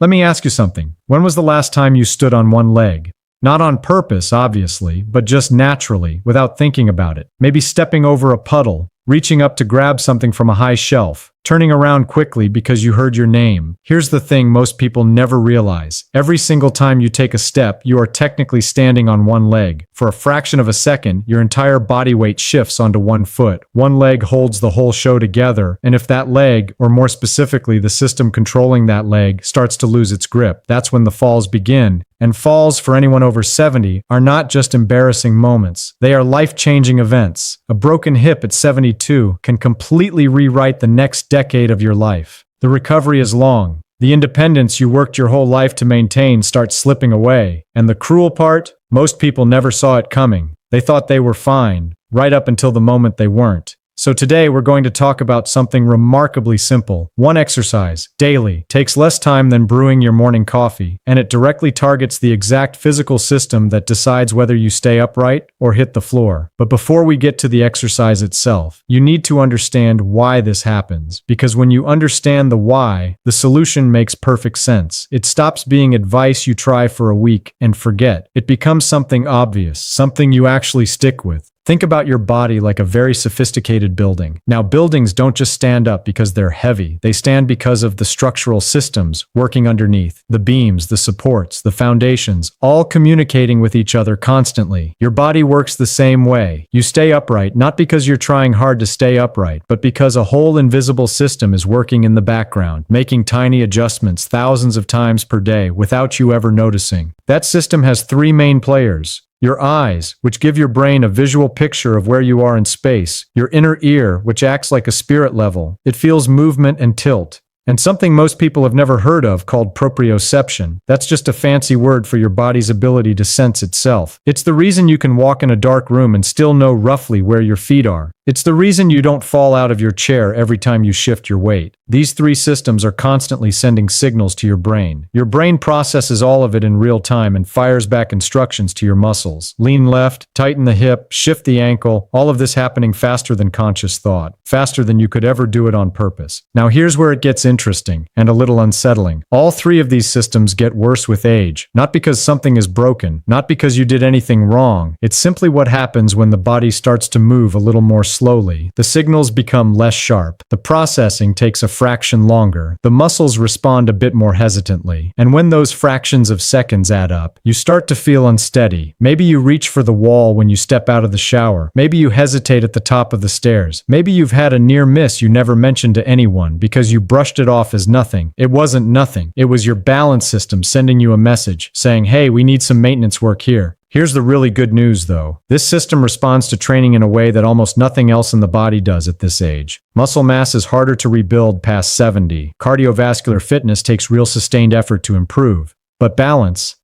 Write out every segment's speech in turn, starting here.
Let me ask you something. When was the last time you stood on one leg? Not on purpose, obviously, but just naturally, without thinking about it. Maybe stepping over a puddle, reaching up to grab something from a high shelf, turning around quickly because you heard your name. Here's the thing most people never realize. Every single time you take a step, you are technically standing on one leg. For a fraction of a second, your entire body weight shifts onto one foot. One leg holds the whole show together, and if that leg, or more specifically the system controlling that leg, starts to lose its grip, that's when the falls begin. And falls, for anyone over 70, are not just embarrassing moments. They are life-changing events. A broken hip at 72 can completely rewrite the next decade of your life. The recovery is long. The independence you worked your whole life to maintain starts slipping away. And the cruel part? Most people never saw it coming. They thought they were fine, right up until the moment they weren't. So today we're going to talk about something remarkably simple. One exercise, daily, takes less time than brewing your morning coffee, and it directly targets the exact physical system that decides whether you stay upright or hit the floor. But before we get to the exercise itself, you need to understand why this happens. Because when you understand the why, the solution makes perfect sense. It stops being advice you try for a week and forget. It becomes something obvious, something you actually stick with. Think about your body like a very sophisticated building. Now, buildings don't just stand up because they're heavy. They stand because of the structural systems working underneath. The beams, the supports, the foundations, all communicating with each other constantly. Your body works the same way. You stay upright not because you're trying hard to stay upright, but because a whole invisible system is working in the background, making tiny adjustments thousands of times per day without you ever noticing. That system has three main players. Your eyes, which give your brain a visual picture of where you are in space. Your inner ear, which acts like a spirit level. It feels movement and tilt. And something most people have never heard of called proprioception. That's just a fancy word for your body's ability to sense itself. It's the reason you can walk in a dark room and still know roughly where your feet are. It's the reason you don't fall out of your chair every time you shift your weight. These three systems are constantly sending signals to your brain. Your brain processes all of it in real time and fires back instructions to your muscles. Lean left, tighten the hip, shift the ankle, all of this happening faster than conscious thought, faster than you could ever do it on purpose. Now here's where it gets interesting and a little unsettling. All three of these systems get worse with age, not because something is broken, not because you did anything wrong. It's simply what happens when the body starts to move a little more slowly. The signals become less sharp. The processing takes a fraction longer. The muscles respond a bit more hesitantly. And when those fractions of seconds add up, you start to feel unsteady. Maybe you reach for the wall when you step out of the shower. Maybe you hesitate at the top of the stairs. Maybe you've had a near miss you never mentioned to anyone because you brushed it off as nothing. It wasn't nothing. It was your balance system sending you a message saying, hey, we need some maintenance work here. Here's the really good news, though. This system responds to training in a way that almost nothing else in the body does at this age. Muscle mass is harder to rebuild past 70. Cardiovascular fitness takes real sustained effort to improve. But balance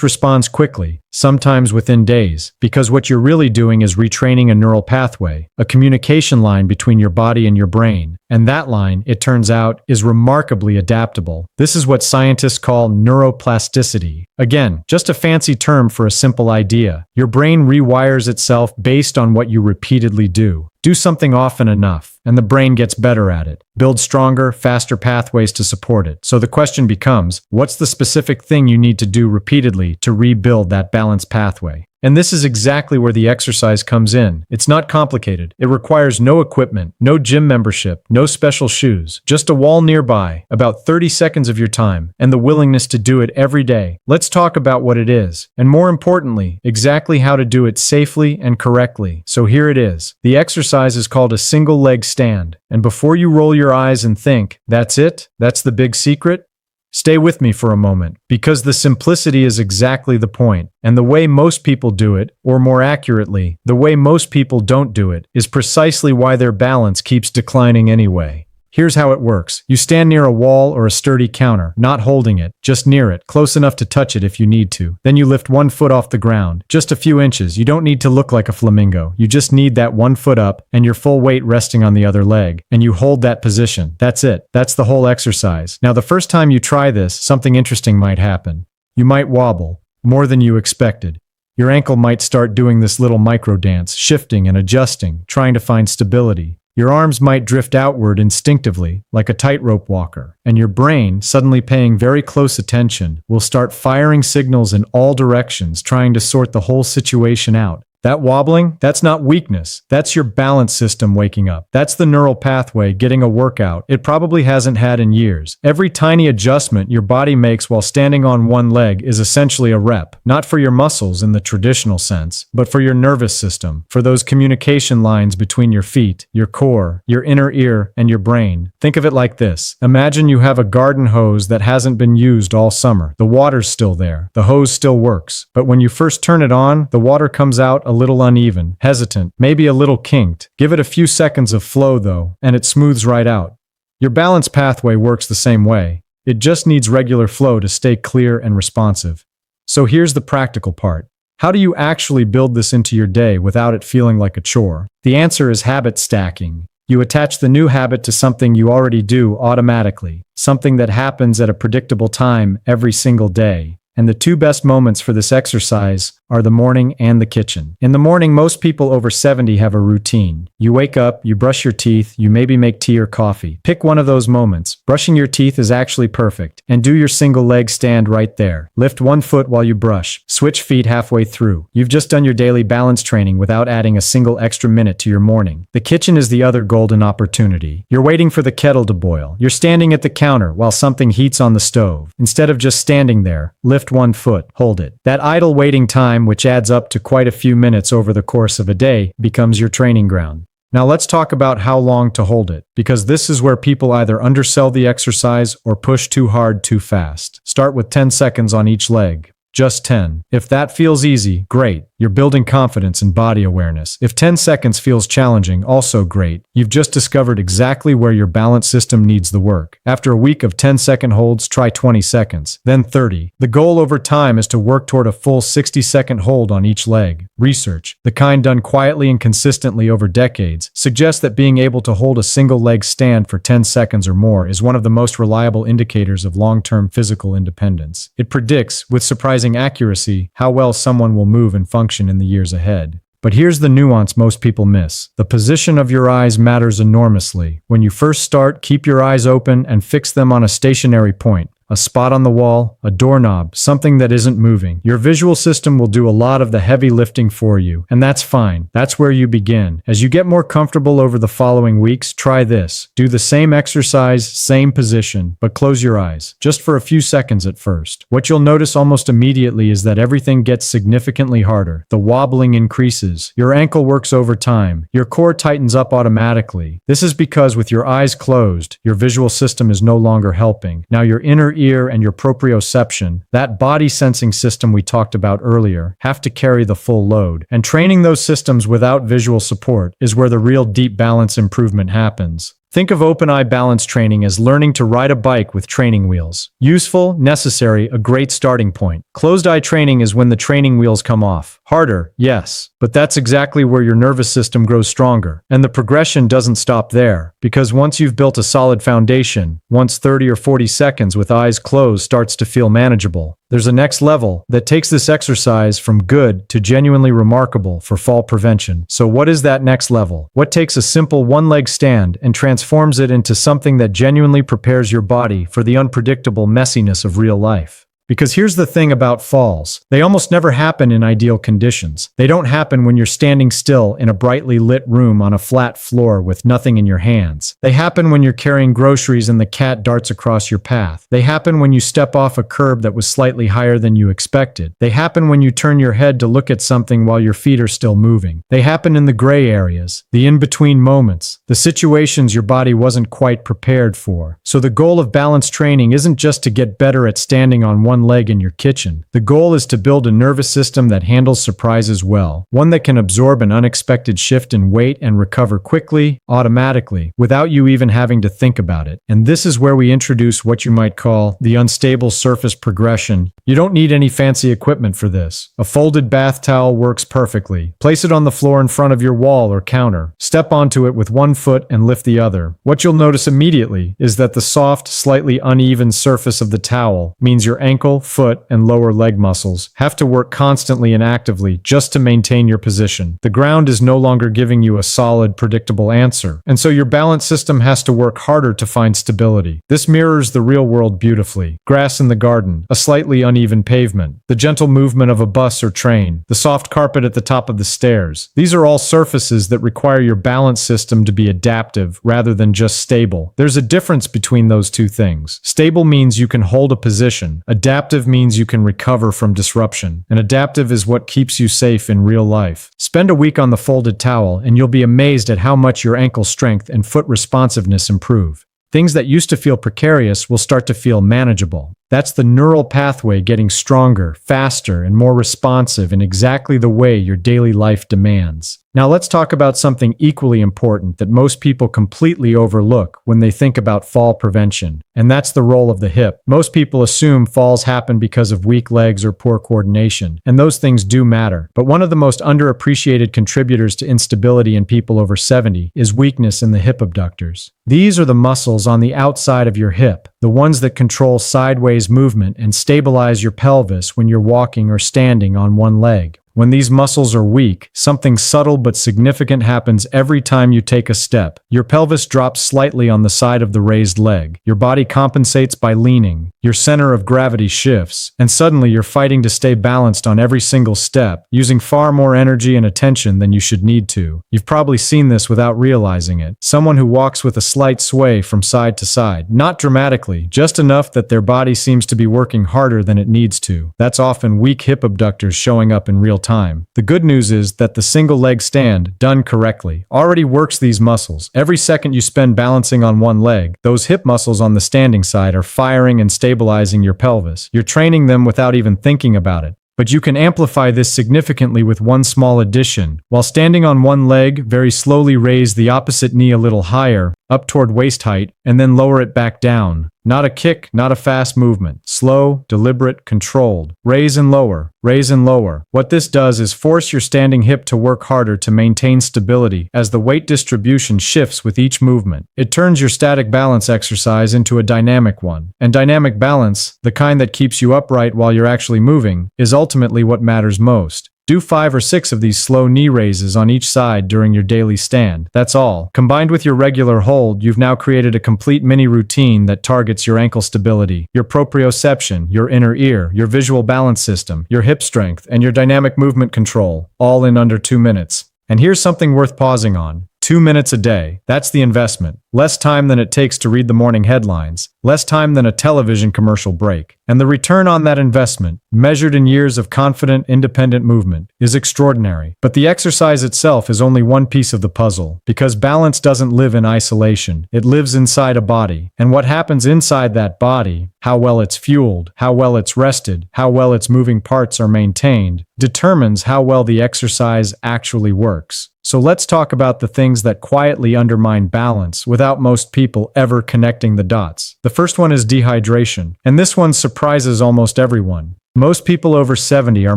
responds quickly, sometimes within days, because what you're really doing is retraining a neural pathway, a communication line between your body and your brain. And that line, it turns out, is remarkably adaptable. This is what scientists call neuroplasticity. Again, just a fancy term for a simple idea. Your brain rewires itself based on what you repeatedly do. Do something often enough, and the brain gets better at it. Build stronger, faster pathways to support it. So the question becomes, what's the specific thing you need to do repeatedly to rebuild that balanced pathway? And this is exactly where the exercise comes in. It's not complicated. It requires no equipment, no gym membership, no special shoes, just a wall nearby, about 30 seconds of your time, and the willingness to do it every day. Let's talk about what it is, and more importantly, exactly how to do it safely and correctly. So here it is. The exercise is called a single leg stand. And before you roll your eyes and think, that's it? That's the big secret? Stay with me for a moment, because the simplicity is exactly the point, and the way most people do it, or more accurately, the way most people don't do it, is precisely why their balance keeps declining anyway. Here's how it works. You stand near a wall or a sturdy counter, not holding it, just near it, close enough to touch it if you need to. Then you lift one foot off the ground, just a few inches. You don't need to look like a flamingo. You just need that one foot up and your full weight resting on the other leg. And you hold that position. That's it. That's the whole exercise. Now, the first time you try this, something interesting might happen. You might wobble, more than you expected. Your ankle might start doing this little micro dance, shifting and adjusting, trying to find stability. Your arms might drift outward instinctively, like a tightrope walker, and your brain, suddenly paying very close attention, will start firing signals in all directions, trying to sort the whole situation out. That wobbling, that's not weakness. That's your balance system waking up. That's the neural pathway getting a workout it probably hasn't had in years. Every tiny adjustment your body makes while standing on one leg is essentially a rep, not for your muscles in the traditional sense, but for your nervous system, for those communication lines between your feet, your core, your inner ear, and your brain. Think of it like this. Imagine you have a garden hose that hasn't been used all summer. The water's still there. The hose still works. But when you first turn it on, the water comes out a little uneven, hesitant, maybe a little kinked. Give it a few seconds of flow though, and it smooths right out. Your balance pathway works the same way. It just needs regular flow to stay clear and responsive. So here's the practical part. How do you actually build this into your day without it feeling like a chore? The answer is habit stacking. You attach the new habit to something you already do automatically, something that happens at a predictable time every single day. And the two best moments for this exercise are the morning and the kitchen. In the morning, most people over 70 have a routine. You wake up, you brush your teeth, you maybe make tea or coffee. Pick one of those moments. Brushing your teeth is actually perfect. And do your single leg stand right there. Lift one foot while you brush. Switch feet halfway through. You've just done your daily balance training without adding a single extra minute to your morning. The kitchen is the other golden opportunity. You're waiting for the kettle to boil. You're standing at the counter while something heats on the stove. Instead of just standing there, lift one foot, hold it. That idle waiting time, which adds up to quite a few minutes over the course of a day, becomes your training ground. Now let's talk about how long to hold it, because this is where people either undersell the exercise or push too hard too fast. Start with 10 seconds on each leg. Just 10. If that feels easy, great. You're building confidence and body awareness. If 10 seconds feels challenging, also great. You've just discovered exactly where your balance system needs the work. After a week of 10-second holds, try 20 seconds, then 30. The goal over time is to work toward a full 60-second hold on each leg. Research, the kind done quietly and consistently over decades, suggests that being able to hold a single leg stand for 10 seconds or more is one of the most reliable indicators of long-term physical independence. It predicts, with surprising accuracy, how well someone will move and function in the years ahead. But here's the nuance most people miss. The position of your eyes matters enormously. When you first start, keep your eyes open and fix them on a stationary point. A spot on the wall, a doorknob, something that isn't moving. Your visual system will do a lot of the heavy lifting for you, and that's fine. That's where you begin. As you get more comfortable over the following weeks, try this. Do the same exercise, same position, but close your eyes, just for a few seconds at first. What you'll notice almost immediately is that everything gets significantly harder. The wobbling increases. Your ankle works over time. Your core tightens up automatically. This is because with your eyes closed, your visual system is no longer helping. Now your inner ear and your proprioception, that body sensing system we talked about earlier, have to carry the full load. And training those systems without visual support is where the real deep balance improvement happens. Think of open-eye balance training as learning to ride a bike with training wheels. Useful, necessary, a great starting point. Closed-eye training is when the training wheels come off. Harder, yes, but that's exactly where your nervous system grows stronger. And the progression doesn't stop there, because once you've built a solid foundation, once 30 or 40 seconds with eyes closed starts to feel manageable, there's a next level that takes this exercise from good to genuinely remarkable for fall prevention. So what is that next level? What takes a simple one-leg stand and transforms it into something that genuinely prepares your body for the unpredictable messiness of real life? Because here's the thing about falls. They almost never happen in ideal conditions. They don't happen when you're standing still in a brightly lit room on a flat floor with nothing in your hands. They happen when you're carrying groceries and the cat darts across your path. They happen when you step off a curb that was slightly higher than you expected. They happen when you turn your head to look at something while your feet are still moving. They happen in the gray areas, the in-between moments, the situations your body wasn't quite prepared for. So the goal of balance training isn't just to get better at standing on one leg in your kitchen. The goal is to build a nervous system that handles surprises well, one that can absorb an unexpected shift in weight and recover quickly, automatically, without you even having to think about it. And this is where we introduce what you might call the unstable surface progression. You don't need any fancy equipment for this. A folded bath towel works perfectly. Place it on the floor in front of your wall or counter. Step onto it with one foot and lift the other. What you'll notice immediately is that the soft, slightly uneven surface of the towel means your ankle ankle, foot, and lower leg muscles have to work constantly and actively just to maintain your position. The ground is no longer giving you a solid, predictable answer, and so your balance system has to work harder to find stability. This mirrors the real world beautifully. Grass in the garden, a slightly uneven pavement, the gentle movement of a bus or train, the soft carpet at the top of the stairs. These are all surfaces that require your balance system to be adaptive rather than just stable. There's a difference between those two things. Stable means you can hold a position. Adaptive means you can recover from disruption. And adaptive is what keeps you safe in real life. Spend a week on the folded towel and you'll be amazed at how much your ankle strength and foot responsiveness improve. Things that used to feel precarious will start to feel manageable. That's the neural pathway getting stronger, faster, and more responsive in exactly the way your daily life demands. Now let's talk about something equally important that most people completely overlook when they think about fall prevention, and that's the role of the hip. Most people assume falls happen because of weak legs or poor coordination, and those things do matter. But one of the most underappreciated contributors to instability in people over 70 is weakness in the hip abductors. These are the muscles on the outside of your hip, the ones that control sideways movement and stabilize your pelvis when you're walking or standing on one leg. When these muscles are weak, something subtle but significant happens every time you take a step. Your pelvis drops slightly on the side of the raised leg. Your body compensates by leaning. Your center of gravity shifts, and suddenly you're fighting to stay balanced on every single step, using far more energy and attention than you should need to. You've probably seen this without realizing it. Someone who walks with a slight sway from side to side, not dramatically, just enough that their body seems to be working harder than it needs to. That's often weak hip abductors showing up in real time. The good news is that the single leg stand, done correctly, already works these muscles. Every second you spend balancing on one leg, those hip muscles on the standing side are firing and stabilizing your pelvis. You're training them without even thinking about it. But you can amplify this significantly with one small addition. While standing on one leg, very slowly raise the opposite knee a little higher, up toward waist height, and then lower it back down. Not a kick, not a fast movement. Slow, deliberate, controlled. Raise and lower, raise and lower. What this does is force your standing hip to work harder to maintain stability as the weight distribution shifts with each movement. It turns your static balance exercise into a dynamic one. And dynamic balance, the kind that keeps you upright while you're actually moving, is ultimately what matters most. Do 5 or 6 of these slow knee raises on each side during your daily stand. That's all. Combined with your regular hold, you've now created a complete mini routine that targets your ankle stability, your proprioception, your inner ear, your visual balance system, your hip strength, and your dynamic movement control, all in under 2 minutes. And here's something worth pausing on. 2 minutes a day. That's the investment. Less time than it takes to read the morning headlines. Less time than a television commercial break. And the return on that investment, measured in years of confident, independent movement, is extraordinary. But the exercise itself is only one piece of the puzzle, because balance doesn't live in isolation. It lives inside a body. And what happens inside that body, how well it's fueled, how well it's rested, how well its moving parts are maintained, determines how well the exercise actually works. So let's talk about the things that quietly undermine balance without most people ever connecting the dots. The first one is dehydration, and this one surprises almost everyone. Most people over 70 are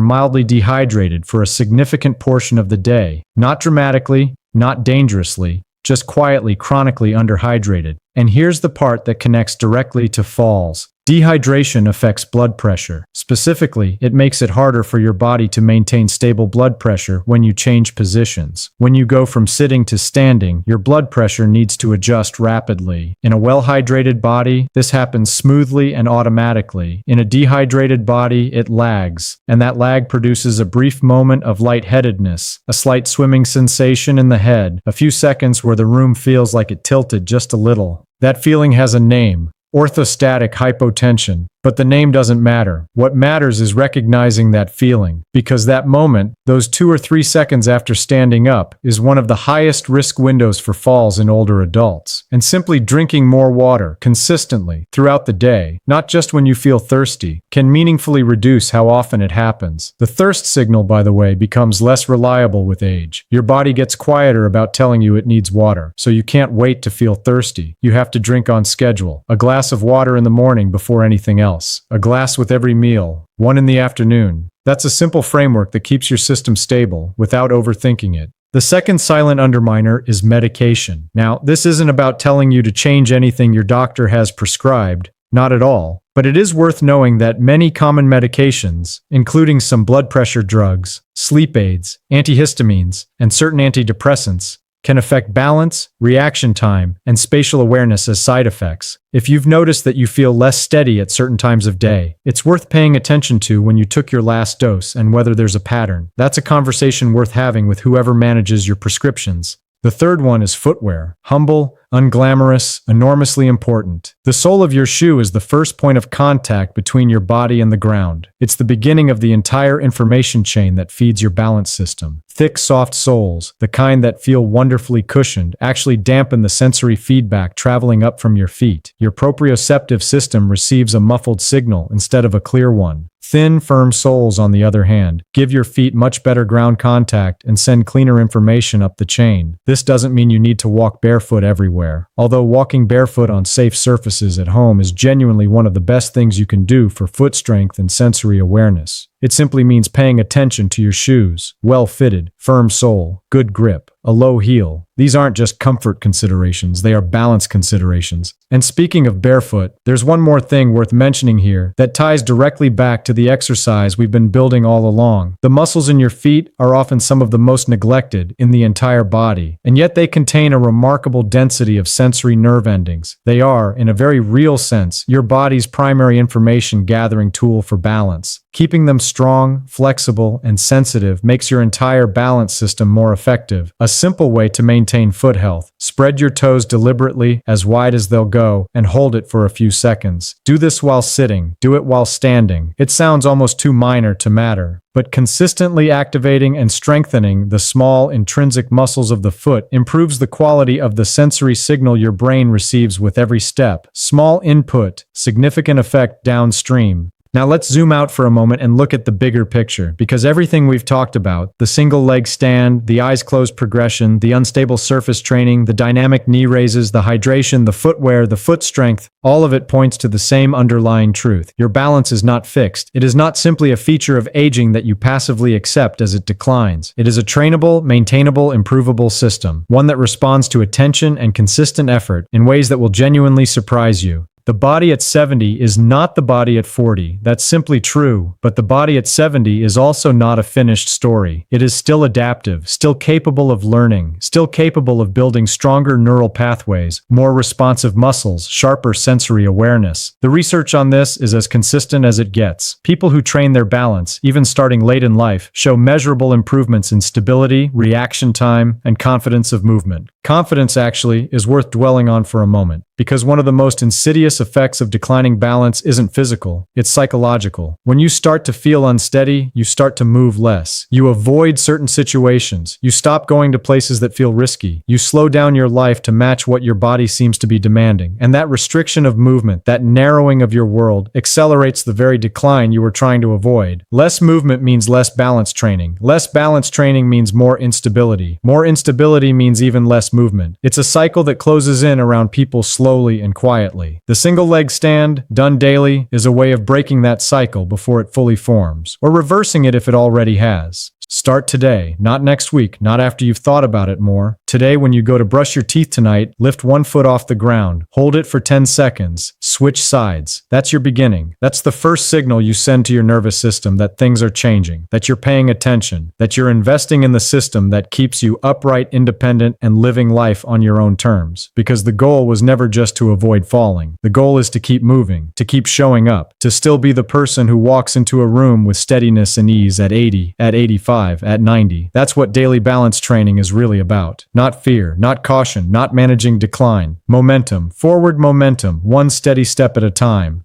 mildly dehydrated for a significant portion of the day. Not dramatically, not dangerously, just quietly, chronically underhydrated. And here's the part that connects directly to falls. Dehydration affects blood pressure. Specifically, it makes it harder for your body to maintain stable blood pressure when you change positions. When you go from sitting to standing, your blood pressure needs to adjust rapidly. In a well-hydrated body, this happens smoothly and automatically. In a dehydrated body, it lags, and that lag produces a brief moment of lightheadedness, a slight swimming sensation in the head, a few seconds where the room feels like it tilted just a little. That feeling has a name. Orthostatic hypotension. But the name doesn't matter. What matters is recognizing that feeling, because that moment, those 2 or 3 seconds after standing up, is one of the highest risk windows for falls in older adults. And simply drinking more water consistently throughout the day, not just when you feel thirsty, can meaningfully reduce how often it happens. The thirst signal, by the way, becomes less reliable with age. Your body gets quieter about telling you it needs water, so you can't wait to feel thirsty. You have to drink on schedule. A glass of water in the morning before anything else. A glass with every meal, one in the afternoon. That's a simple framework that keeps your system stable without overthinking it. The second silent underminer is medication. Now, this isn't about telling you to change anything your doctor has prescribed. Not at all. But it is worth knowing that many common medications, including some blood pressure drugs, sleep aids, antihistamines, and certain antidepressants, can affect balance, reaction time, and spatial awareness as side effects. If you've noticed that you feel less steady at certain times of day, it's worth paying attention to when you took your last dose and whether there's a pattern. That's a conversation worth having with whoever manages your prescriptions. The third one is footwear. Humble, unglamorous, enormously important. The sole of your shoe is the first point of contact between your body and the ground. It's the beginning of the entire information chain that feeds your balance system. Thick, soft soles, the kind that feel wonderfully cushioned, actually dampen the sensory feedback traveling up from your feet. Your proprioceptive system receives a muffled signal instead of a clear one. Thin, firm soles, on the other hand, give your feet much better ground contact and send cleaner information up the chain. This doesn't mean you need to walk barefoot everywhere. Although walking barefoot on safe surfaces at home is genuinely one of the best things you can do for foot strength and sensory awareness. It simply means paying attention to your shoes. Well-fitted, firm sole, good grip, a low heel. These aren't just comfort considerations, they are balance considerations. And speaking of barefoot, there's one more thing worth mentioning here that ties directly back to the exercise we've been building all along. The muscles in your feet are often some of the most neglected in the entire body, and yet they contain a remarkable density of sensory nerve endings. They are, in a very real sense, your body's primary information gathering tool for balance. Keeping them strong, flexible, and sensitive makes your entire balance system more effective. A simple way to maintain foot health: spread your toes deliberately, as wide as they'll go, and hold it for a few seconds. Do this while sitting, do it while standing. It sounds almost too minor to matter, but consistently activating and strengthening the small intrinsic muscles of the foot improves the quality of the sensory signal your brain receives with every step. Small input, significant effect downstream. Now let's zoom out for a moment and look at the bigger picture, because everything we've talked about, the single leg stand, the eyes closed progression, the unstable surface training, the dynamic knee raises, the hydration, the footwear, the foot strength, all of it points to the same underlying truth. Your balance is not fixed. It is not simply a feature of aging that you passively accept as it declines. It is a trainable, maintainable, improvable system, one that responds to attention and consistent effort in ways that will genuinely surprise you. The body at 70 is not the body at 40. That's simply true. But the body at 70 is also not a finished story. It is still adaptive, still capable of learning, still capable of building stronger neural pathways, more responsive muscles, sharper sensory awareness. The research on this is as consistent as it gets. People who train their balance, even starting late in life, show measurable improvements in stability, reaction time, and confidence of movement. Confidence, actually, is worth dwelling on for a moment, because one of the most insidious effects of declining balance isn't physical, it's psychological. When you start to feel unsteady, you start to move less. You avoid certain situations. You stop going to places that feel risky. You slow down your life to match what your body seems to be demanding. And that restriction of movement, that narrowing of your world, accelerates the very decline you were trying to avoid. Less movement means less balance training. Less balance training means more instability. More instability means even less movement. It's a cycle that closes in around people slowly and quietly. The single leg stand, done daily, is a way of breaking that cycle before it fully forms, or reversing it if it already has. Start today, not next week, not after you've thought about it more. Today, when you go to brush your teeth tonight, lift one foot off the ground, hold it for 10 seconds, switch sides. That's your beginning. That's the first signal you send to your nervous system that things are changing, that you're paying attention, that you're investing in the system that keeps you upright, independent, and living life on your own terms. Because the goal was never just to avoid falling. The goal is to keep moving, to keep showing up, to still be the person who walks into a room with steadiness and ease at 80, at 85, at 90. That's what daily balance training is really about. Not fear, not caution, not managing decline. Momentum, forward momentum, one steady step at a time.